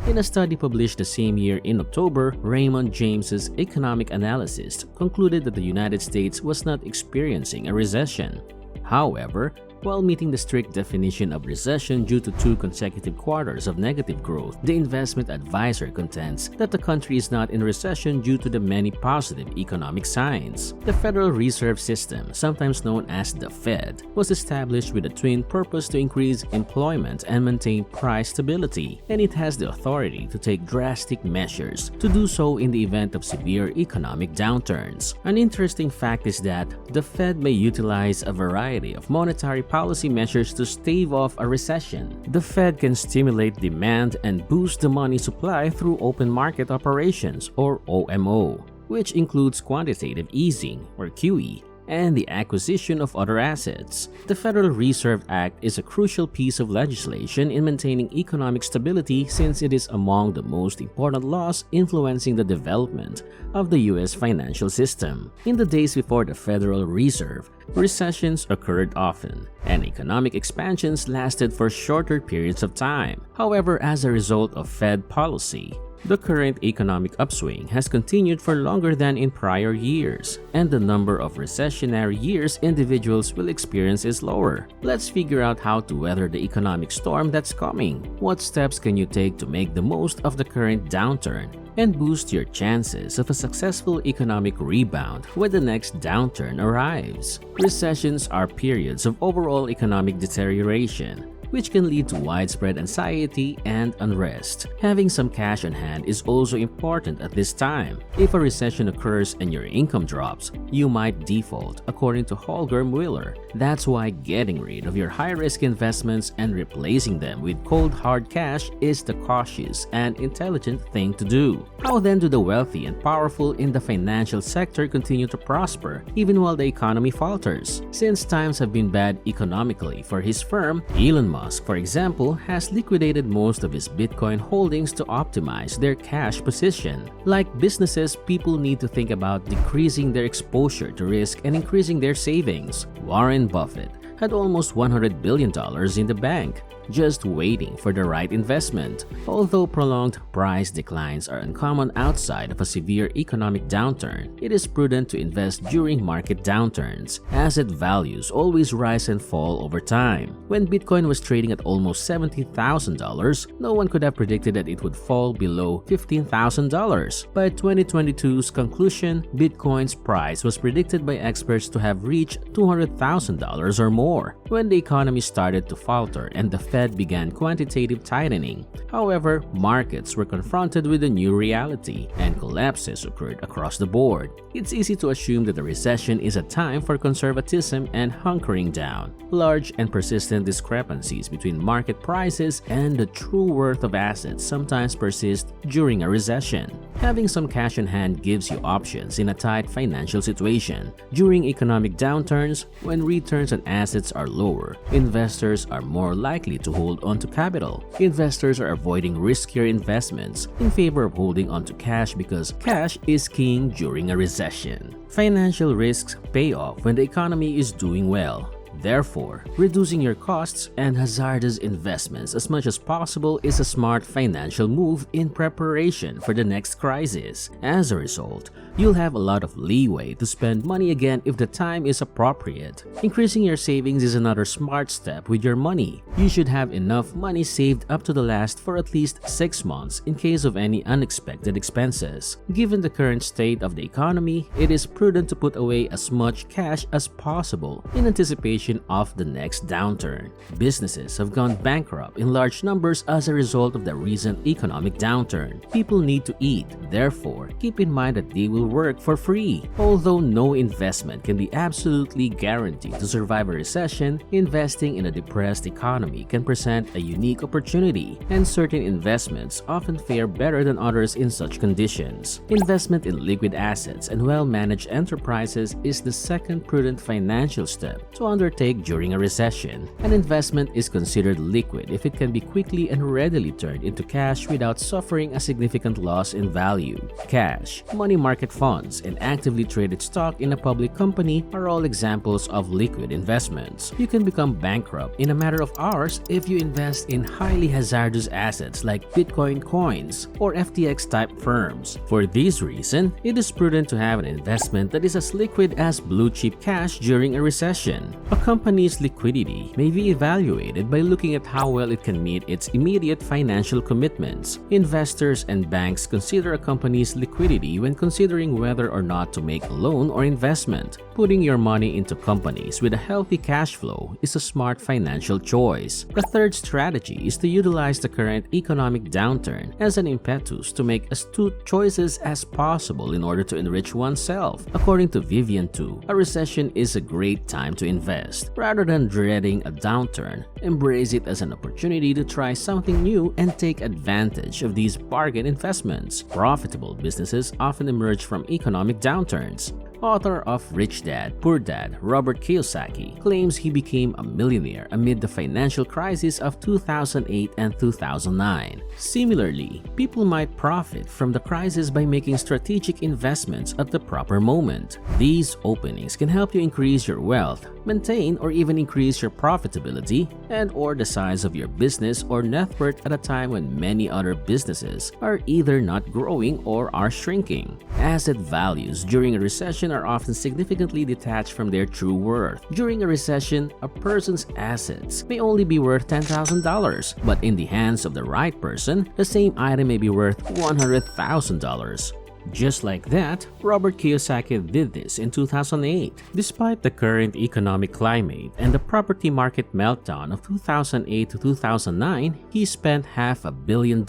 A: In a study published the same year in October, Raymond James's economic analyst concluded that the United States was not experiencing a recession. However, while meeting the strict definition of recession due to 2 consecutive quarters of negative growth, the investment advisor contends that the country is not in recession due to the many positive economic signs. The Federal Reserve System, sometimes known as the Fed, was established with a twin purpose to increase employment and maintain price stability, and it has the authority to take drastic measures to do so in the event of severe economic downturns. An interesting fact is that the Fed may utilize a variety of monetary policy measures to stave off a recession. The Fed can stimulate demand and boost the money supply through open market operations, or OMO, which includes quantitative easing, or QE, and the acquisition of other assets. The Federal Reserve Act is a crucial piece of legislation in maintaining economic stability, since it is among the most important laws influencing the development of the U.S. financial system. In the days before the Federal Reserve, recessions occurred often, and economic expansions lasted for shorter periods of time. However, as a result of Fed policy, the current economic upswing has continued for longer than in prior years, and the number of recessionary years individuals will experience is lower. Let's figure out how to weather the economic storm that's coming. What steps can you take to make the most of the current downturn and boost your chances of a successful economic rebound when the next downturn arrives? Recessions are periods of overall economic deterioration, which can lead to widespread anxiety and unrest. Having some cash on hand is also important at this time. If a recession occurs and your income drops, you might default, according to Holger Mueller. That's why getting rid of your high-risk investments and replacing them with cold hard cash is the cautious and intelligent thing to do. How then do the wealthy and powerful in the financial sector continue to prosper even while the economy falters? Since times have been bad economically for his firm, Elon Musk, for example, has liquidated most of his Bitcoin holdings to optimize their cash position. Like businesses, people need to think about decreasing their exposure to risk and increasing their savings. Warren Buffett had almost $100 billion in the bank, just waiting for the right investment. Although prolonged price declines are uncommon outside of a severe economic downturn, it is prudent to invest during market downturns. Asset values always rise and fall over time. When Bitcoin was trading at almost $70,000, no one could have predicted that it would fall below $15,000. By 2022's conclusion, Bitcoin's price was predicted by experts to have reached $200,000 or more. When the economy started to falter and the Fed Fed began quantitative tightening. However, markets were confronted with a new reality, and collapses occurred across the board. It's easy to assume that a recession is a time for conservatism and hunkering down. Large and persistent discrepancies between market prices and the true worth of assets sometimes persist during a recession. Having some cash in hand gives you options in a tight financial situation. During economic downturns, when returns on assets are lower, investors are more likely to hold onto capital. Investors are avoiding riskier investments in favor of holding onto cash because cash is king during a recession. Financial risks pay off when the economy is doing well. Therefore, reducing your costs and hazardous investments as much as possible is a smart financial move in preparation for the next crisis. As a result, you'll have a lot of leeway to spend money again if the time is appropriate. Increasing your savings is another smart step with your money. You should have enough money saved up to the last for at least 6 months in case of any unexpected expenses. Given the current state of the economy, it is prudent to put away as much cash as possible in anticipation of the next downturn. Businesses have gone bankrupt in large numbers as a result of the recent economic downturn. People need to eat, therefore, keep in mind that they will work for free. Although no investment can be absolutely guaranteed to survive a recession, investing in a depressed economy can present a unique opportunity, and certain investments often fare better than others in such conditions. Investment in liquid assets and well-managed enterprises is the second prudent financial step to undertake during a recession. An investment is considered liquid if it can be quickly and readily turned into cash without suffering a significant loss in value. Cash, money market funds, and actively traded stock in a public company are all examples of liquid investments. You can become bankrupt in a matter of hours if you invest in highly hazardous assets like Bitcoin coins or FTX-type firms. For this reason, it is prudent to have an investment that is as liquid as blue-chip cash during a recession. A company's liquidity may be evaluated by looking at how well it can meet its immediate financial commitments. Investors and banks consider a company's liquidity when considering whether or not to make a loan or investment. Putting your money into companies with a healthy cash flow is a smart financial choice. The third strategy is to utilize the current economic downturn as an impetus to make astute choices as possible in order to enrich oneself. According to Vivian Tu, a recession is a great time to invest. Rather than dreading a downturn, embrace it as an opportunity to try something new and take advantage of these bargain investments. Profitable businesses often emerge from economic downturns. Author of Rich Dad, Poor Dad, Robert Kiyosaki, claims he became a millionaire amid the financial crisis of 2008 and 2009. Similarly, people might profit from the crisis by making strategic investments at the proper moment. These openings can help you increase your wealth, maintain or even increase your profitability and/or the size of your business or net worth at a time when many other businesses are either not growing or are shrinking. Asset values during a recession are often significantly detached from their true worth. During a recession, a person's assets may only be worth $10,000, but in the hands of the right person, the same item may be worth $100,000. Just like that, Robert Kiyosaki did this in 2008. Despite the current economic climate and the property market meltdown of 2008 to 2009, he spent $500 million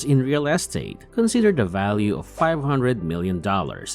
A: in real estate. Consider the value of $500 million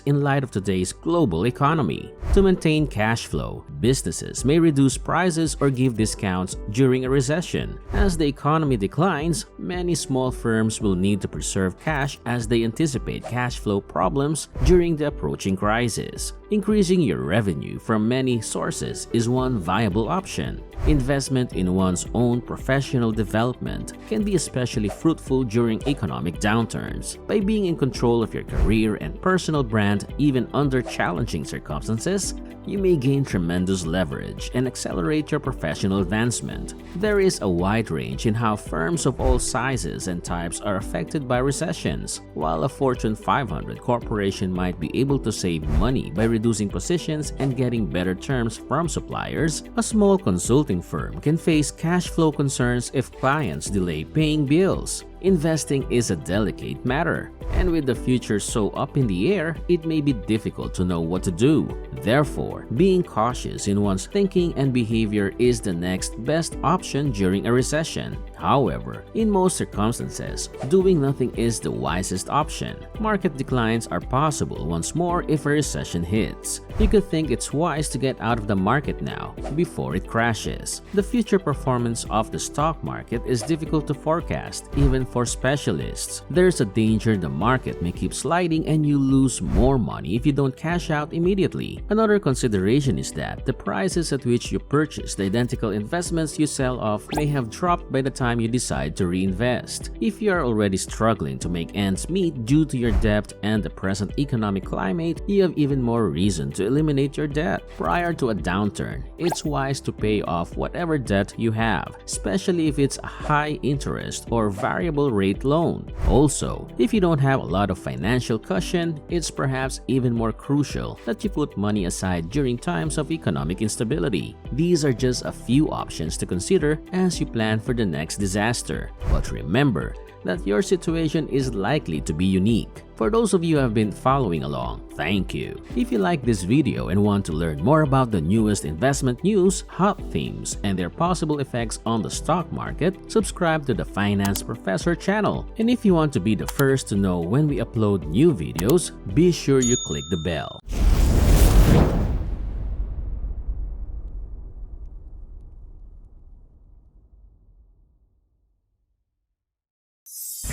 A: in light of today's global economy. To maintain cash flow, businesses may reduce prices or give discounts during a recession. As the economy declines, many small firms will need to preserve cash as they anticipate cash flow problems during the approaching crisis. Increasing your revenue from many sources is one viable option. Investment in one's own professional development can be especially fruitful during economic downturns. By being in control of your career and personal brand even under challenging circumstances, you may gain tremendous leverage and accelerate your professional advancement. There is a wide range in how firms of all sizes and types are affected by recessions. While a Fortune 500 corporation might be able to save money by reducing positions and getting better terms from suppliers, a small consulting firm can face cash flow concerns if clients delay paying bills. investing is a delicate matter, and with the future so up in the air, it may be difficult to know what to do. Therefore, being cautious in one's thinking and behavior is the next best option during a recession. However, in most circumstances, doing nothing is the wisest option. Market declines are possible once more if a recession hits. You could think it's wise to get out of the market now, before it crashes. The future performance of the stock market is difficult to forecast, even for specialists. There's a danger the market may keep sliding and you lose more money if you don't cash out immediately. Another consideration is that the prices at which you purchase the identical investments you sell off may have dropped by the time you decide to reinvest. If you are already struggling to make ends meet due to your debt and the present economic climate, you have even more reason to eliminate your debt. Prior to a downturn, it's wise to pay off whatever debt you have, especially if it's a high interest or variable rate loan. Also, if you don't have a lot of financial cushion, it's perhaps even more crucial that you put money aside during times of economic instability. These are just a few options to consider as you plan for the next disaster. But remember that your situation is likely to be unique. For those of you who have been following along, thank you. If you like this video and want to learn more about the newest investment news, hot themes, and their possible effects on the stock market, subscribe to the Finance Professor channel. And if you want to be the first to know when we upload new videos, be sure you click the bell.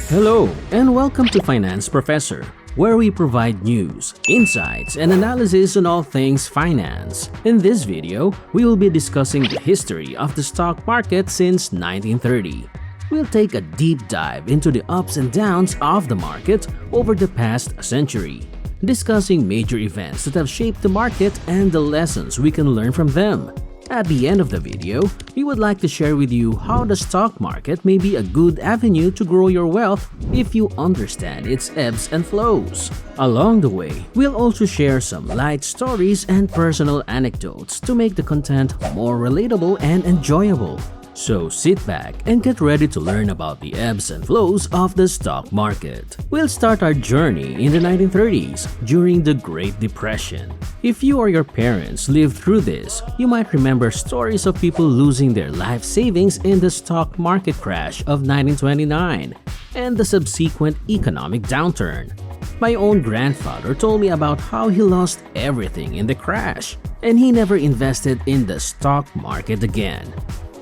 A: Hello, and welcome to Finance Professor, where we provide news, insights, and analysis on all things finance. In this video, we will be discussing the history of the stock market since 1930. We'll take a deep dive into the ups and downs of the market over the past century, discussing major events that have shaped the market and the lessons we can learn from them. At the end of the video, we would like to share with you how the stock market may be a good avenue to grow your wealth if you understand its ebbs and flows. Along the way, we'll also share some light stories and personal anecdotes to make the content more relatable and enjoyable. So sit back and get ready to learn about the ebbs and flows of the stock market. We'll start our journey in the 1930s during the Great Depression. If you or your parents lived through this, you might remember stories of people losing their life savings in the stock market crash of 1929 and the subsequent economic downturn. My own grandfather told me about how he lost everything in the crash and he never invested in the stock market again.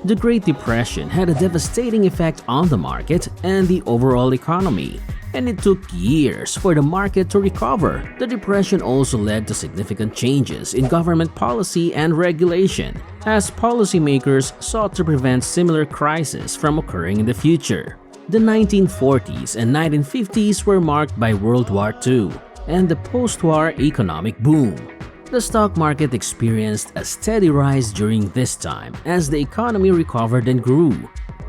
A: The Great Depression had a devastating effect on the market and the overall economy, and it took years for the market to recover. The Depression also led to significant changes in government policy and regulation, as policymakers sought to prevent similar crises from occurring in the future. The 1940s and 1950s were marked by World War II and the post-war economic boom. The stock market experienced a steady rise during this time as the economy recovered and grew.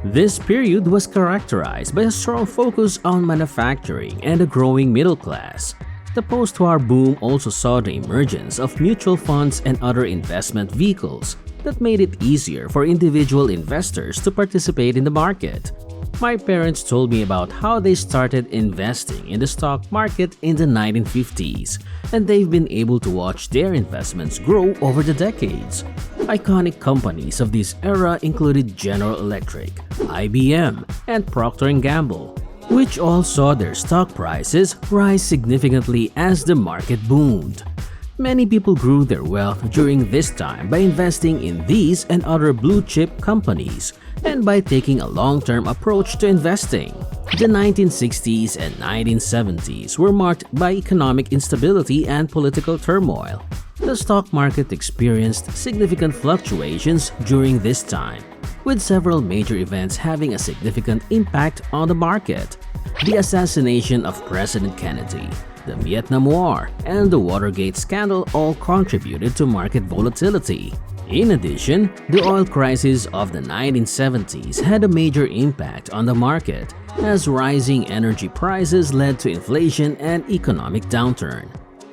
A: This period was characterized by a strong focus on manufacturing and a growing middle class. The post-war boom also saw the emergence of mutual funds and other investment vehicles that made it easier for individual investors to participate in the market. My parents told me about how they started investing in the stock market in the 1950s, and they've been able to watch their investments grow over the decades. Iconic companies of this era included General Electric, IBM, and Procter & Gamble, which all saw their stock prices rise significantly as the market boomed. Many people grew their wealth during this time by investing in these and other blue-chip companies and by taking a long-term approach to investing. The 1960s and 1970s were marked by economic instability and political turmoil. The stock market experienced significant fluctuations during this time, with several major events having a significant impact on the market. The assassination of President Kennedy, the Vietnam War, and the Watergate scandal all contributed to market volatility. In addition, the oil crisis of the 1970s had a major impact on the market, as rising energy prices led to inflation and economic downturn.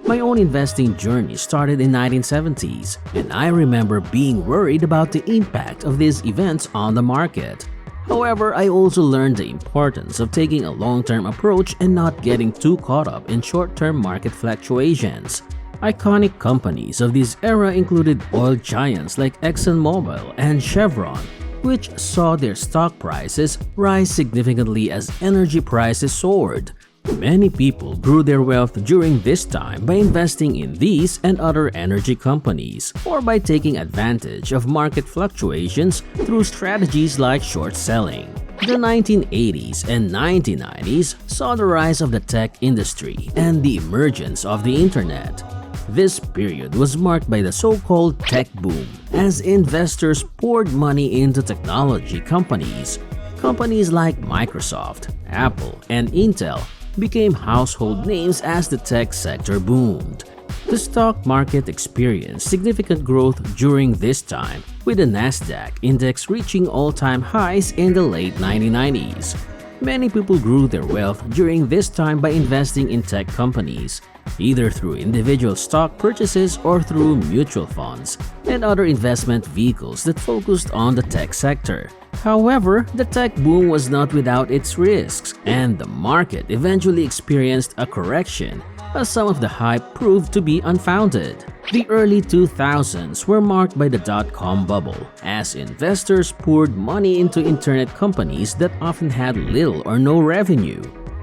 A: My own investing journey started in the 1970s, and I remember being worried about the impact of these events on the market. However, I also learned the importance of taking a long-term approach and not getting too caught up in short-term market fluctuations. Iconic companies of this era included oil giants like ExxonMobil and Chevron, which saw their stock prices rise significantly as energy prices soared. Many people grew their wealth during this time by investing in these and other energy companies, or by taking advantage of market fluctuations through strategies like short selling. The 1980s and 1990s saw the rise of the tech industry and the emergence of the internet. This period was marked by the so-called tech boom, as investors poured money into technology companies. Companies like Microsoft, Apple, and Intel became household names as the tech sector boomed. The stock market experienced significant growth during this time, with the Nasdaq index reaching all-time highs in the late 1990s. Many people grew their wealth during this time by investing in tech companies, either through individual stock purchases or through mutual funds and other investment vehicles that focused on the tech sector. However, the tech boom was not without its risks, and the market eventually experienced a correction as some of the hype proved to be unfounded. The early 2000s were marked by the dot-com bubble, as investors poured money into internet companies that often had little or no revenue.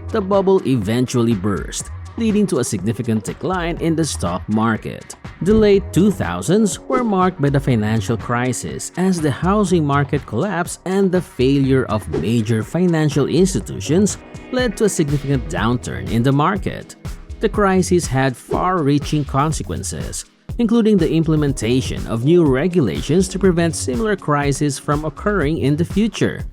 A: The bubble eventually burst, leading to a significant decline in the stock market. The late 2000s were marked by the financial crisis as the housing market collapse and the failure of major financial institutions led to a significant downturn in the market. The crisis had far-reaching consequences, including the implementation of new regulations to prevent similar crises from occurring in the future.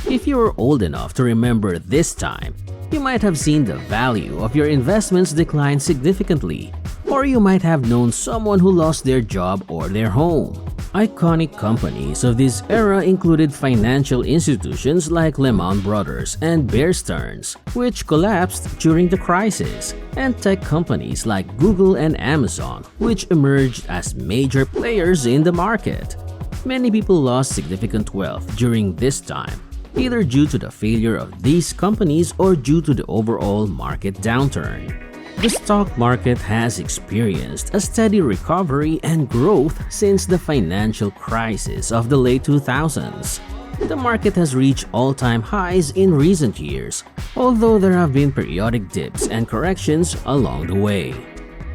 A: If you are old enough to remember this time, you might have seen the value of your investments decline significantly, or you might have known someone who lost their job or their home. Iconic companies of this era included financial institutions like Lehman Brothers and Bear Stearns, which collapsed during the crisis, and tech companies like Google and Amazon, which emerged as major players in the market. Many people lost significant wealth during this time, either due to the failure of these companies or due to the overall market downturn. The stock market has experienced a steady recovery and growth since the financial crisis of the late 2000s. The market has reached all-time highs in recent years, although there have been periodic dips and corrections along the way.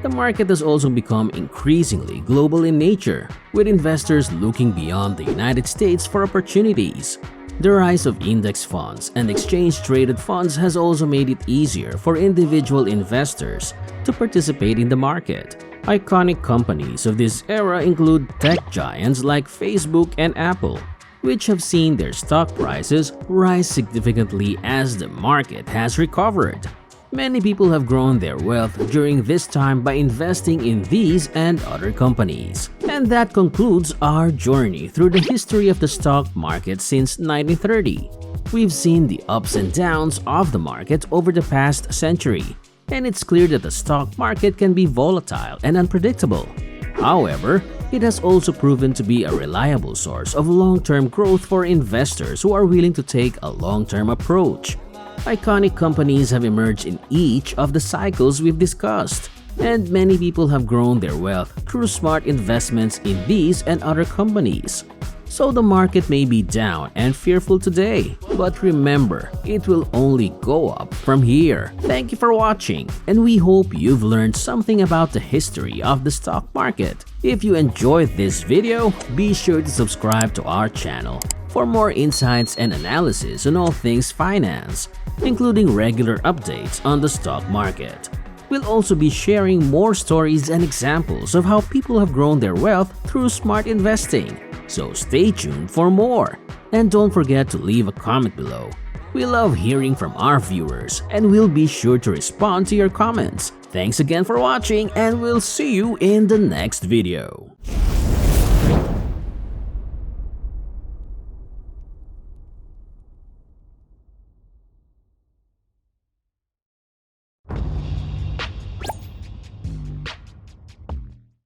A: The market has also become increasingly global in nature, with investors looking beyond the United States for opportunities. The rise of index funds and exchange-traded funds has also made it easier for individual investors to participate in the market. Iconic companies of this era include tech giants like Facebook and Apple, which have seen their stock prices rise significantly as the market has recovered. Many people have grown their wealth during this time by investing in these and other companies. And that concludes our journey through the history of the stock market since 1930. We've seen the ups and downs of the market over the past century, and it's clear that the stock market can be volatile and unpredictable. However, it has also proven to be a reliable source of long-term growth for investors who are willing to take a long-term approach. Iconic companies have emerged in each of the cycles we've discussed, and many people have grown their wealth through smart investments in these and other companies. So the market may be down and fearful today, but remember, it will only go up from here. Thank you for watching, and we hope you've learned something about the history of the stock market. If you enjoyed this video, be sure to subscribe to our channel for more insights and analysis on all things finance, including regular updates on the stock market. We'll also be sharing more stories and examples of how people have grown their wealth through smart investing. So stay tuned for more, and don't forget to leave a comment below. We love hearing from our viewers, and we'll be sure to respond to your comments. Thanks again for watching, and we'll see you in the next video.